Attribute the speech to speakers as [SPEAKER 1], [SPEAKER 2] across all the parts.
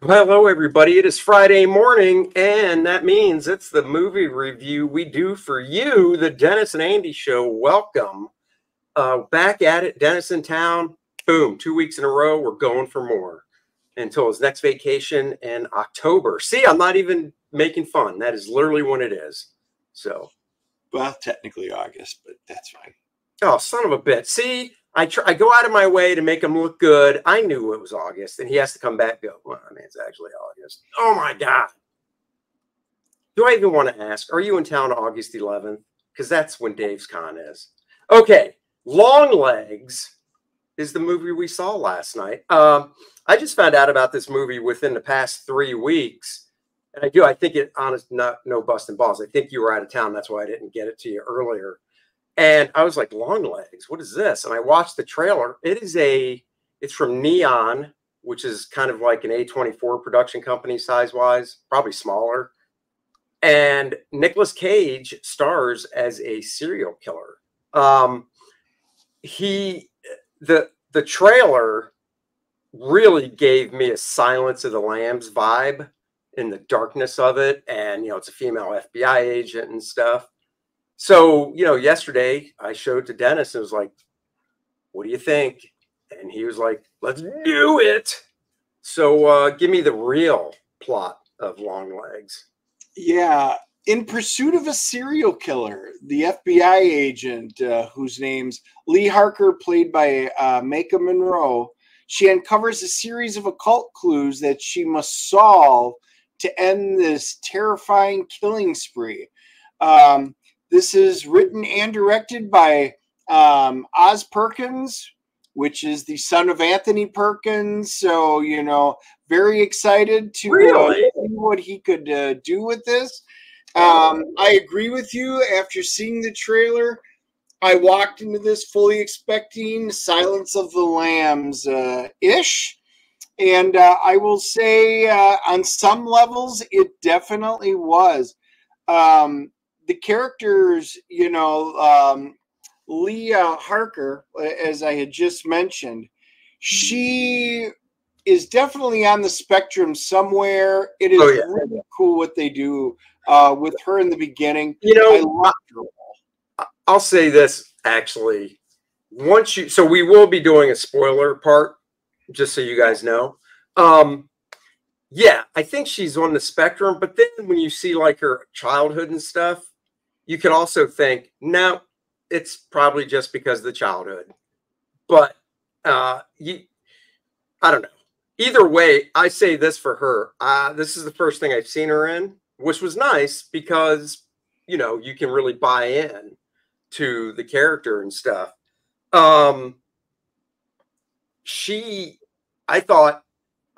[SPEAKER 1] Well, hello, everybody. It is Friday morning, and that means it's the movie review we do for you, the Dennis and Andy Show. Welcome. Back at it, Dennis in town. Boom, 2 weeks in a row. We're going for more until his next vacation in October. See, I'm not even making fun. That is literally when it is. So,
[SPEAKER 2] well, technically August, but that's fine.
[SPEAKER 1] Oh, son of a bitch. See, I go out of my way to make him look good. I knew it was August, and he has to come back and go, well, I mean, it's actually August. Oh, my God. Do I even want to ask, are you in town August 11th? Because that's when Dave's Con is. Okay, Longlegs is the movie we saw last night. I just found out about this movie within the past 3 weeks. And I think it, honest, no busting balls. I think you were out of town. That's why I didn't get it to you earlier. And I was like, Longlegs, what is this? And I watched the trailer. It's from Neon, which is kind of like an A24 production company size-wise, probably smaller. And Nicolas Cage stars as a serial killer. The trailer really gave me a Silence of the Lambs vibe in the darkness of it. And, it's a female FBI agent and stuff. So, yesterday I showed to Dennis and was like, what do you think? And he was like, let's do it. So give me the real plot of Longlegs.
[SPEAKER 2] Yeah. In pursuit of a serial killer, the FBI agent, whose name's Lee Harker, played by Maika Monroe, she uncovers a series of occult clues that she must solve to end this terrifying killing spree. This is written and directed by Oz Perkins, which is the son of Anthony Perkins. So, very excited to see what he could do with this. I agree with you. After seeing the trailer, I walked into this fully expecting Silence of the Lambs ish. And I will say on some levels, it definitely was. The characters, Leah Harker, as I had just mentioned, she is definitely on the spectrum somewhere. It is really cool what they do with her in the beginning. I love her.
[SPEAKER 1] I'll say this, actually. So we will be doing a spoiler part, just so you guys know. Yeah, I think she's on the spectrum, but then when you see like her childhood and stuff, you can also think, no, it's probably just because of the childhood. But I don't know. Either way, I say this for her. This is the first thing I've seen her in, which was nice because, you can really buy in to the character and stuff. I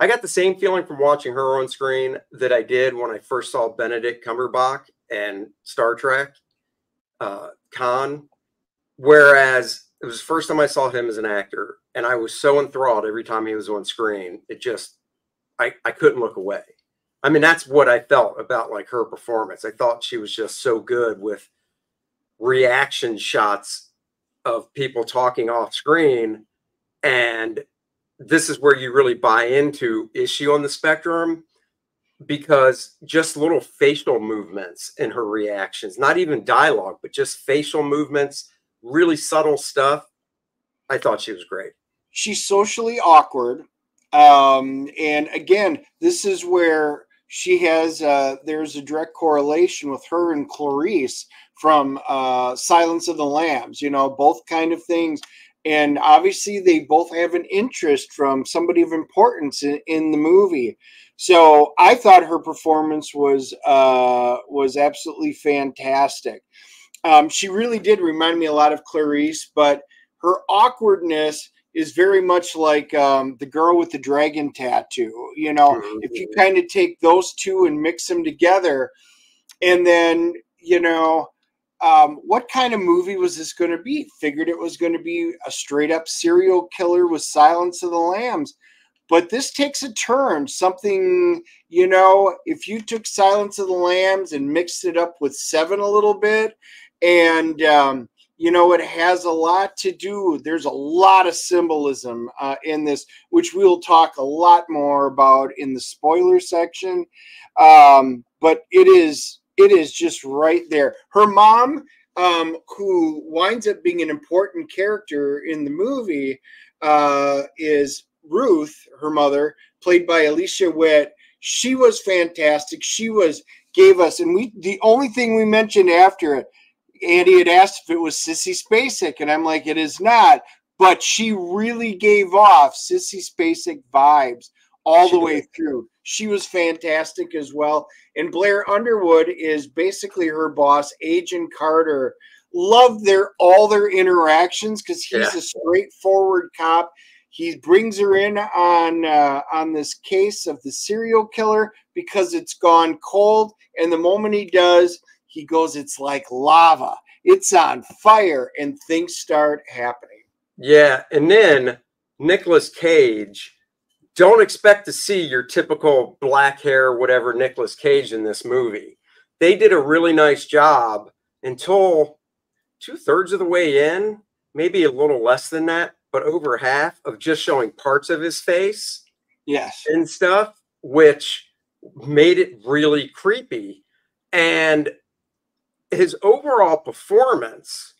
[SPEAKER 1] got the same feeling from watching her on screen that I did when I first saw Benedict Cumberbatch and Star Trek Khan, whereas it was the first time I saw him as an actor, and I was so enthralled every time he was on screen. It just, I couldn't look away. I mean, that's what I felt about like her performance. I thought she was just so good with reaction shots of people talking off screen, and this is where you really buy into, is she on the spectrum? Because just little facial movements in her reactions, not even dialogue, but just facial movements, really subtle stuff. I thought she was great.
[SPEAKER 2] She's socially awkward. And again, this is where she has, there's a direct correlation with her and Clarice from Silence of the Lambs, both kind of things. And obviously they both have an interest from somebody of importance in the movie. So I thought her performance was absolutely fantastic. She really did remind me a lot of Clarice, but her awkwardness is very much like the girl with the dragon tattoo. If you kind of take those two and mix them together, and then, what kind of movie was this going to be? Figured it was going to be a straight up serial killer with Silence of the Lambs. But this takes a turn, something, if you took Silence of the Lambs and mixed it up with Seven a little bit, and you know, it has a lot to do. There's a lot of symbolism in this, which we'll talk a lot more about in the spoiler section. But it is just right there. Her mom, who winds up being an important character in the movie, is Ruth, her mother, played by Alicia Witt. She was fantastic. Gave us, and the only thing we mentioned after it, Andy had asked if it was Sissy Spacek, and I'm like, it is not. But she really gave off Sissy Spacek vibes all the way through. She was fantastic as well. And Blair Underwood is basically her boss, Agent Carter. Love all their interactions because he's a straightforward cop. He brings her in on this case of the serial killer because it's gone cold. And the moment he does, he goes, it's like lava. It's on fire, and things start happening.
[SPEAKER 1] Yeah, and then Nicolas Cage, don't expect to see your typical black hair, whatever Nicolas Cage in this movie. They did a really nice job until 2/3 of the way in, maybe a little less than that, but over half of just showing parts of his face.
[SPEAKER 2] Yes.
[SPEAKER 1] And stuff, which made it really creepy. And his overall performance,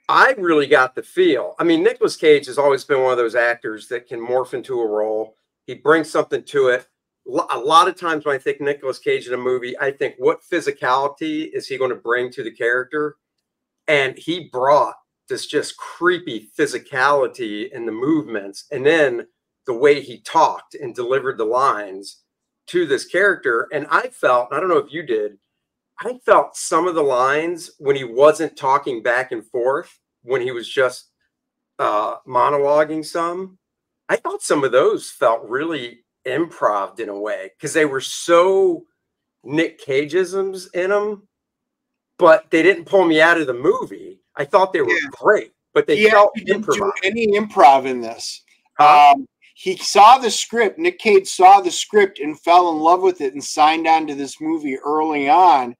[SPEAKER 1] I really got the feel. I mean, Nicolas Cage has always been one of those actors that can morph into a role. He brings something to it. A lot of times when I think Nicolas Cage in a movie, I think, what physicality is he going to bring to the character? And he brought this just creepy physicality in the movements. And then the way he talked and delivered the lines to this character. And I felt, I don't know if you did, I felt some of the lines when he wasn't talking back and forth, when he was just monologuing some, I thought some of those felt really improv in a way because they were so Nick Cageisms in them, but they didn't pull me out of the movie. I thought they were great, but they felt
[SPEAKER 2] didn't
[SPEAKER 1] improv.
[SPEAKER 2] do any improv in this. He saw the script. Nick Cage saw the script and fell in love with it and signed on to this movie early on.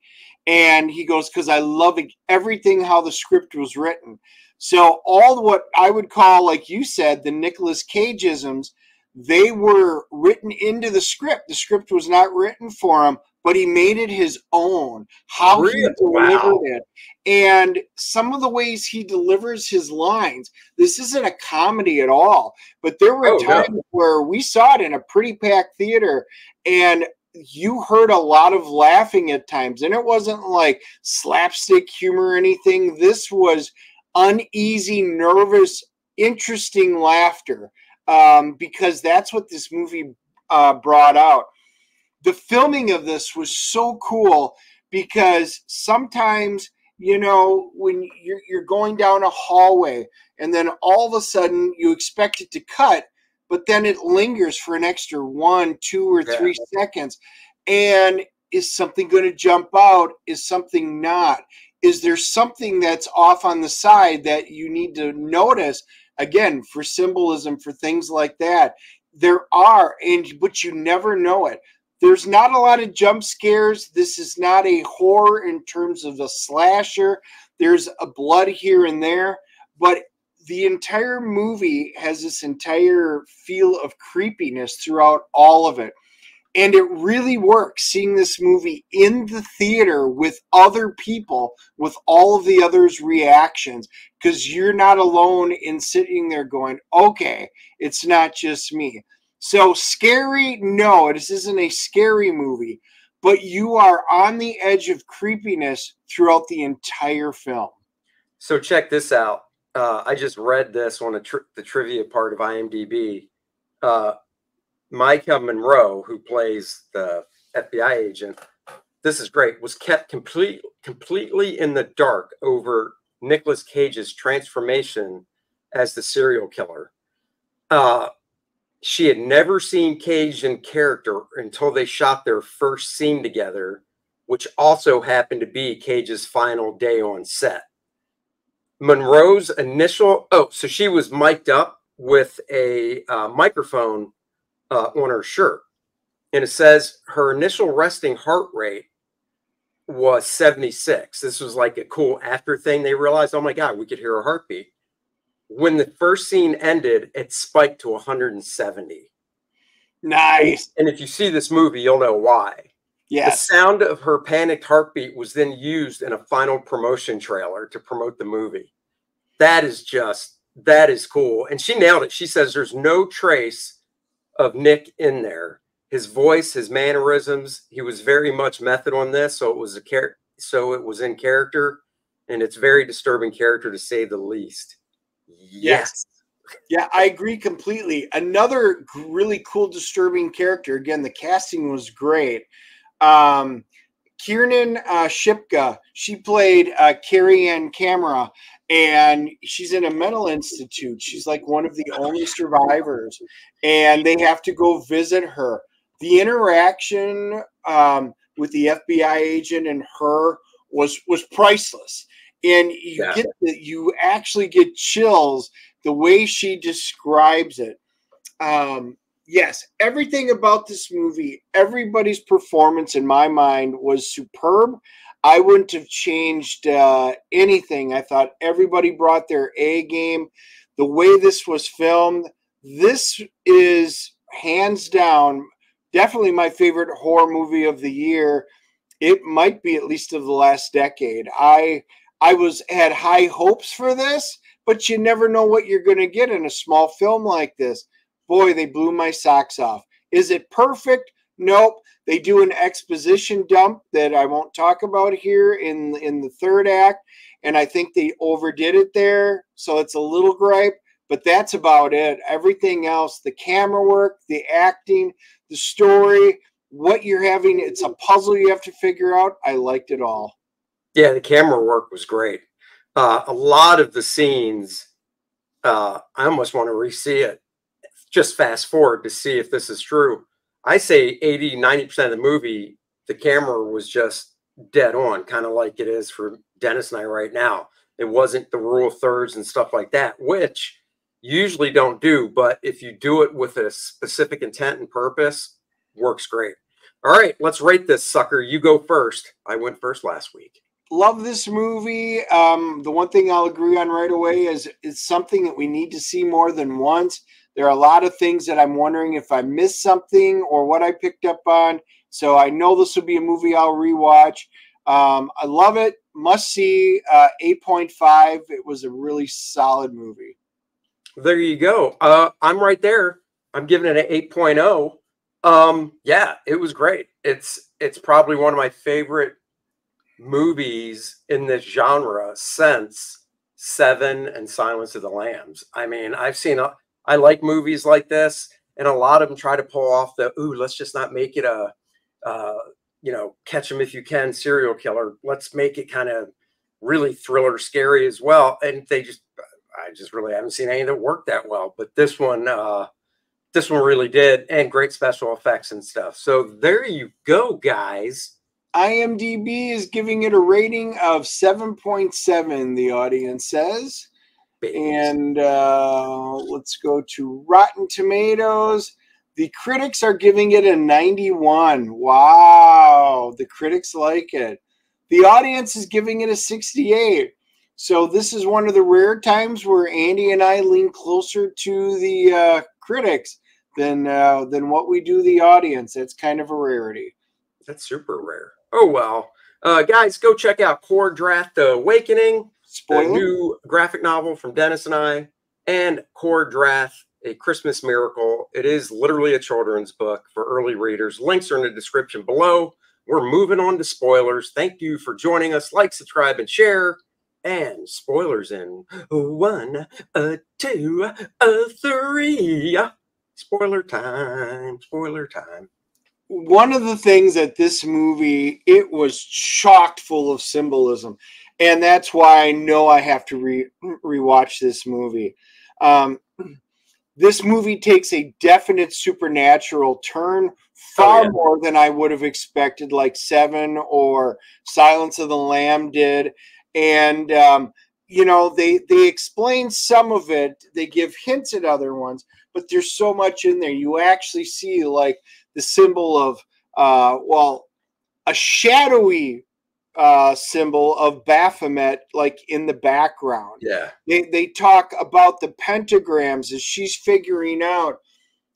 [SPEAKER 2] And he goes, because I love everything how the script was written. So all what I would call, like you said, the Nicolas Cageisms, they were written into the script. The script was not written for him, but he made it his own, how he delivered it. And some of the ways he delivers his lines, this isn't a comedy at all, but there were times where we saw it in a pretty packed theater and you heard a lot of laughing at times. And it wasn't like slapstick humor or anything. This was uneasy, nervous, interesting laughter because that's what this movie brought out. The filming of this was so cool because sometimes, you know, when you're going down a hallway and then all of a sudden you expect it to cut, but then it lingers for an extra 1, 2, or 3 seconds. And is something going to jump out? Is something not? Is there something that's off on the side that you need to notice? Again, for symbolism, for things like that. There are, but you never know it. There's not a lot of jump scares. This is not a horror in terms of a slasher. There's a blood here and there, but the entire movie has this entire feel of creepiness throughout all of it. And it really works seeing this movie in the theater with other people, with all of the others' reactions, because you're not alone in sitting there going, okay, it's not just me. So scary, no, this isn't a scary movie, but you are on the edge of creepiness throughout the entire film.
[SPEAKER 1] So check this out. I just read this on the trivia part of IMDb. Maika Monroe, who plays the FBI agent, this is great, was kept completely in the dark over Nicolas Cage's transformation as the serial killer. She had never seen Cage in character until they shot their first scene together, which also happened to be Cage's final day on set. Monroe's initial, so she was mic'd up with a microphone on her shirt. And it says her initial resting heart rate was 76. This was like a cool after thing. They realized, oh my God, we could hear a heartbeat. When the first scene ended, it spiked to 170.
[SPEAKER 2] Nice.
[SPEAKER 1] And if you see this movie, you'll know why.
[SPEAKER 2] Yes.
[SPEAKER 1] The sound of her panicked heartbeat was then used in a final promotion trailer to promote the movie. That is cool. And she nailed it. She says there's no trace of Nick in there. His voice, his mannerisms, he was very much method on this. So it was in character, and it's very disturbing character to say the least. Yes.
[SPEAKER 2] Yeah, I agree completely. Another really cool, disturbing character. Again, the casting was great. Kiernan Shipka, she played Carrie Ann Camera, and she's in a mental institute. She's like one of the only survivors, and they have to go visit her. The interaction with the FBI agent and her was priceless. And you actually get chills the way she describes it. Yes, everything about this movie, everybody's performance in my mind was superb. I wouldn't have changed anything. I thought everybody brought their A game. The way this was filmed, this is hands down definitely my favorite horror movie of the year. It might be at least of the last decade. I had high hopes for this, but you never know what you're going to get in a small film like this. Boy, they blew my socks off. Is it perfect? Nope. They do an exposition dump that I won't talk about here in the third act, and I think they overdid it there, so it's a little gripe, but that's about it. Everything else, the camera work, the acting, the story, what you're having, it's a puzzle you have to figure out. I liked it all.
[SPEAKER 1] Yeah, the camera work was great. A lot of the scenes, I almost want to re-see it. Just fast forward to see if this is true. I say 80, 90% of the movie, the camera was just dead on, kind of like it is for Dennis and I right now. It wasn't the rule of thirds and stuff like that, which you usually don't do. But if you do it with a specific intent and purpose, works great. All right, let's rate this sucker. You go first. I went first last week.
[SPEAKER 2] Love this movie. The one thing I'll agree on right away is it's something that we need to see more than once. There are a lot of things that I'm wondering if I missed something or what I picked up on. So I know this will be a movie I'll rewatch. I love it. Must see. 8.5. It was a really solid movie.
[SPEAKER 1] There you go. I'm right there. I'm giving it an 8.0. Yeah, it was great. It's probably one of my favorite movies in this genre since Seven and Silence of the Lambs. I mean, I like movies like this, and a lot of them try to pull off the, ooh, let's just not make it a, catch them if you can serial killer. Let's make it kind of really thriller, scary as well. And I just really haven't seen any that work that well. But this one really did, and great special effects and stuff. So there you go, guys.
[SPEAKER 2] IMDb is giving it a rating of 7.7, the audience says. And let's go to Rotten Tomatoes. The critics are giving it a 91. Wow. The critics like it. The audience is giving it a 68. So this is one of the rare times where Andy and I lean closer to the critics than what we do the audience. That's kind of a rarity.
[SPEAKER 1] That's super rare. Oh, well. Guys, go check out Kor-Drath, The Awakening.
[SPEAKER 2] Spoiler.
[SPEAKER 1] The new graphic novel from Dennis and I, and Kor-Drath, A Christmas Miracle. It is literally a children's book for early readers. Links are in the description below. We're moving on to spoilers. Thank you for joining us. Like, subscribe, and share. And spoilers in 1, 2, 3. Spoiler time. Spoiler time.
[SPEAKER 2] One of the things that this movie, it was chock full of symbolism. And that's why I know I have to rewatch this movie. This movie takes a definite supernatural turn, far more than I would have expected, like Seven or Silence of the Lamb did. And, they explain some of it. They give hints at other ones, but there's so much in there. You actually see, like, the symbol of, a shadowy symbol of Baphomet, like in the background.
[SPEAKER 1] Yeah.
[SPEAKER 2] They talk about the pentagrams as she's figuring out,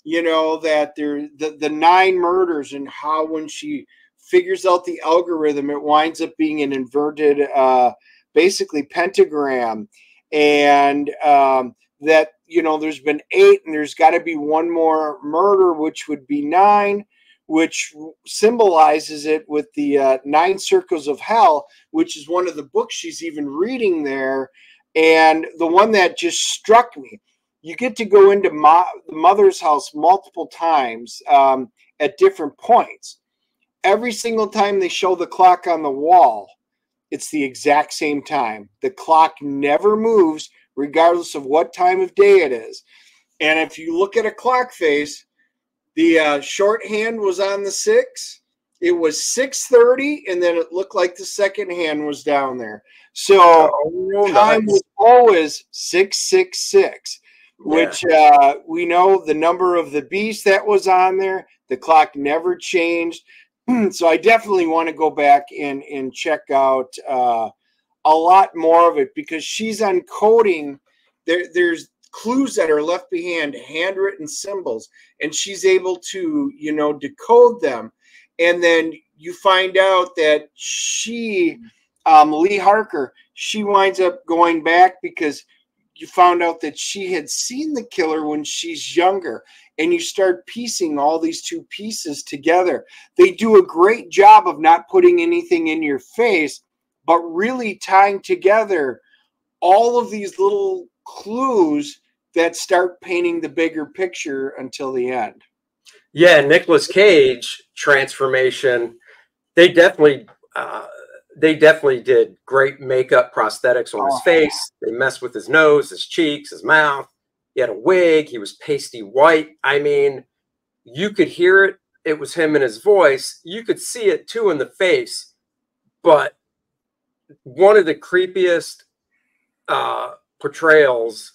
[SPEAKER 2] you know, that there the 9 murders, and how when she figures out the algorithm, it winds up being an inverted, basically pentagram, and that, you know, there's been 8, and there's got to be one more murder, which would be 9, which symbolizes it with the 9 circles of hell, which is one of the books she's even reading there. And the one that just struck me, you get to go into the mother's house multiple times at different points. Every single time they show the clock on the wall, it's the exact same time. The clock never moves, regardless of what time of day it is. And if you look at a clock face, the shorthand was on the 6. It was 6:30, and then it looked like the second hand was down there. So time was always 666, which we know the number of the beast that was on there. The clock never changed. So I definitely want to go back and check out a lot more of it, because she's uncoding. There's clues that are left behind, handwritten symbols, and she's able to, you know, decode them. And then you find out that she, Lee Harker, she winds up going back because you found out that she had seen the killer when she's younger, and you start piecing all these 2 pieces together. They do a great job of not putting anything in your face, but really tying together all of these little clues that start painting the bigger picture until the end.
[SPEAKER 1] Yeah, Nicolas Cage transformation. They definitely did great makeup prosthetics on his face. They messed with his nose, his cheeks, his mouth. He had a wig. He was pasty white. I mean, you could hear it. It was him in his voice. You could see it too in the face. But one of the creepiest portrayals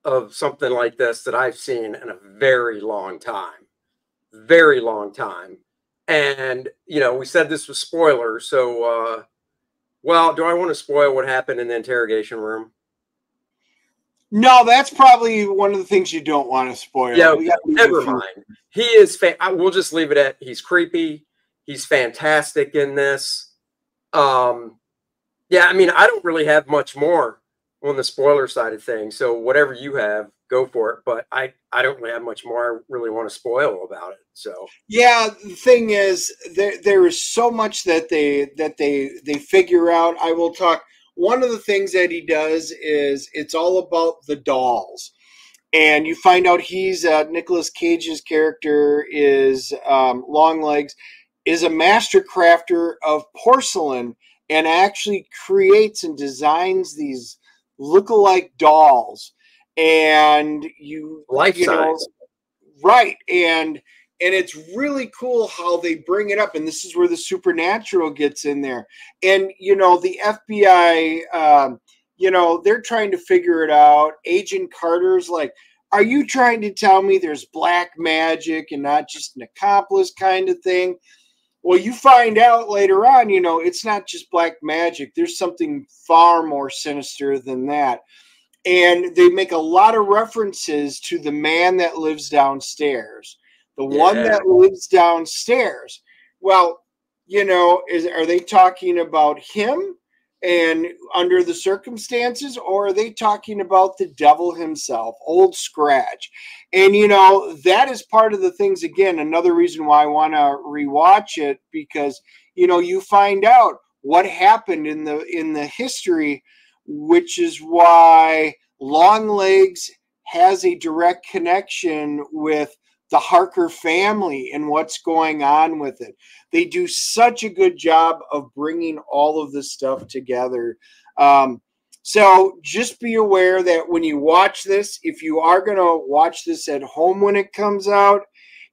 [SPEAKER 1] of something like this that I've seen in a very long time. Very long time. And, you know, we said this was spoilers. So, well, do I want to spoil what happened in the interrogation room?
[SPEAKER 2] No, that's probably one of the things you don't want to spoil.
[SPEAKER 1] Yeah, never mind. He is, we'll just leave it at, he's creepy. He's fantastic in this. Yeah, I mean, I don't really have much more on the spoiler side of things. So whatever you have, go for it. But I don't really have much more I really want to spoil about it. So
[SPEAKER 2] yeah, the thing is, there is so much that they figure out. I will talk. One of the things that he does is it's all about the dolls, and you find out he's Nicolas Cage's character is Longlegs, is a master crafter of porcelain, and actually creates and designs these look-alike dolls. And you
[SPEAKER 1] size.
[SPEAKER 2] Right, and it's really cool how they bring it up, and this is where the supernatural gets in there. And you know, the FBI, you know, they're trying to figure it out. Agent Carter's like, are you trying to tell me there's black magic and not just an accomplice kind of thing? Well, you find out later on, you know, it's not just black magic. There's something far more sinister than that. And they make a lot of references to the man that lives downstairs. The one that lives downstairs. Well, you know, are they talking about him and under the circumstances, or are they talking about the devil himself, Old Scratch? And, you know, that is part of the things, again, another reason why I want to rewatch it, because, you know, you find out what happened in the history, which is why Longlegs has a direct connection with the Harker family and what's going on with it. They do such a good job of bringing all of this stuff together. So just be aware that when you watch this, if you are going to watch this at home when it comes out,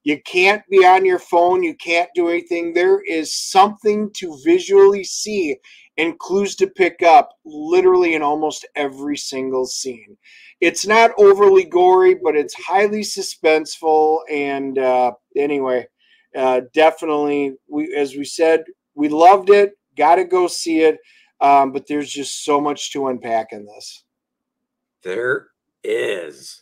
[SPEAKER 2] you can't be on your phone. You can't do anything. There is something to visually see and clues to pick up literally in almost every single scene. It's not overly gory, but it's highly suspenseful. And anyway, definitely, as we said, we loved it. Got to go see it. But there's just so much to unpack in this.
[SPEAKER 1] There is.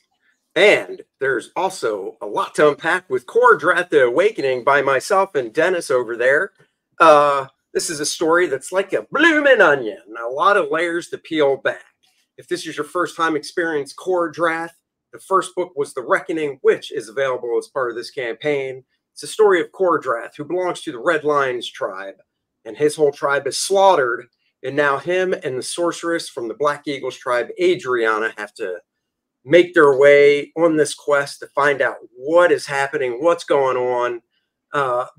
[SPEAKER 1] And there's also a lot to unpack with Kor-Drath, The Awakening by myself and Dennis over there. This is a story that's like a blooming onion. A lot of layers to peel back. If this is your first time experiencing Kor-Drath, the first book was The Reckoning, which is available as part of this campaign. It's a story of Kor-Drath, who belongs to the Red Lions tribe, and his whole tribe is slaughtered. And now him and the sorceress from the Black Eagles tribe, Adriana, have to make their way on this quest to find out what is happening, what's going on.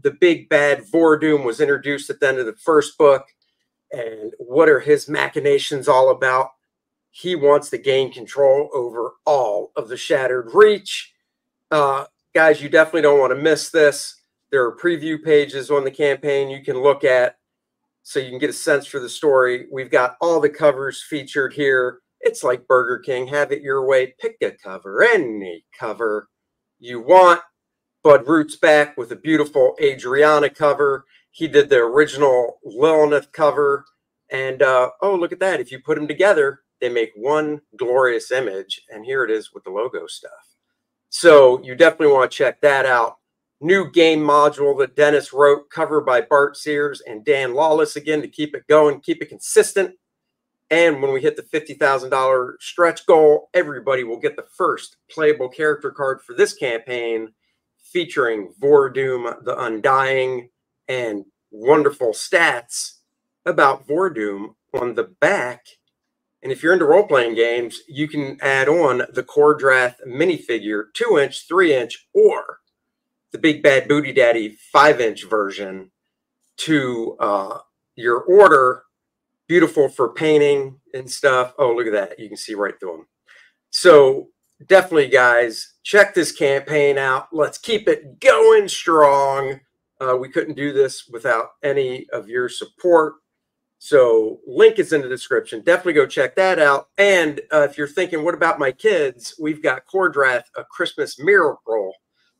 [SPEAKER 1] The big bad Vordoom was introduced at the end of the first book. And what are his machinations all about? He wants to gain control over all of the Shattered Reach. Guys, you definitely don't want to miss this. There are preview pages on the campaign you can look at so you can get a sense for the story. We've got all the covers featured here. It's like Burger King. Have it your way. Pick a cover, any cover you want. Bud Root's back with a beautiful Adriana cover. He did the original Lilith cover. And, oh, look at that. If you put them together, they make one glorious image. And here it is with the logo stuff. So you definitely want to check that out. New game module that Dennis wrote, cover by Bart Sears and Dan Lawless again to keep it going, keep it consistent. And when we hit the $50,000 stretch goal, everybody will get the first playable character card for this campaign featuring Vordoom the Undying and wonderful stats about Vordoom on the back. And if you're into role-playing games, you can add on the Kor-Drath minifigure, 2-inch, 3-inch, or the Big Bad Booty Daddy 5-inch version to your order. Beautiful for painting and stuff. Oh, look at that. You can see right through them. So definitely, guys, check this campaign out. Let's keep it going strong. We couldn't do this without any of your support. So link is in the description. Definitely go check that out. And if you're thinking, what about my kids? We've got Kor-Drath, A Christmas Miracle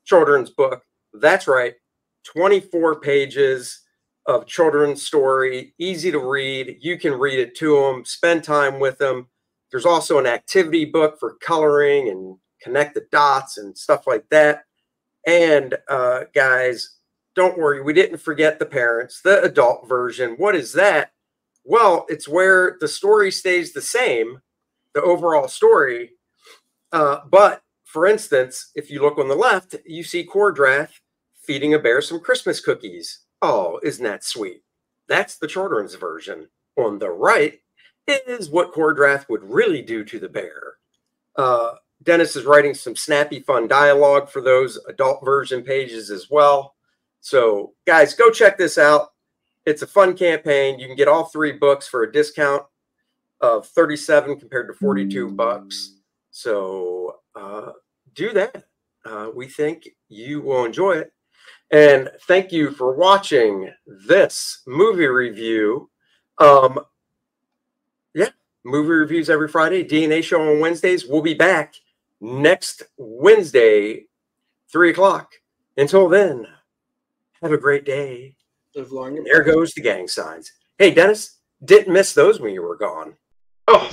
[SPEAKER 1] children's book. That's right. 24 pages of children's story, easy to read. You can read it to them, spend time with them. There's also an activity book for coloring and connect the dots and stuff like that. And guys, don't worry, we didn't forget the parents, the adult version. What is that? Well, it's where the story stays the same, the overall story. But for instance, if you look on the left, you see Kor-Drath feeding a bear some Christmas cookies. Oh, isn't that sweet? That's the children's version. On the right is what Kor-Drath would really do to the bear. Dennis is writing some snappy, fun dialogue for those adult version pages as well. So, guys, go check this out. It's a fun campaign. You can get all 3 books for a discount of $37 compared to $42. So, do that. We think you will enjoy it. And thank you for watching this movie review. Yeah, movie reviews every Friday, DNA show on Wednesdays. We'll be back next Wednesday, 3 o'clock. Until then, have a great day.
[SPEAKER 2] Live long and
[SPEAKER 1] there goes the gang signs. Hey, Dennis, didn't miss those when you were gone. Oh.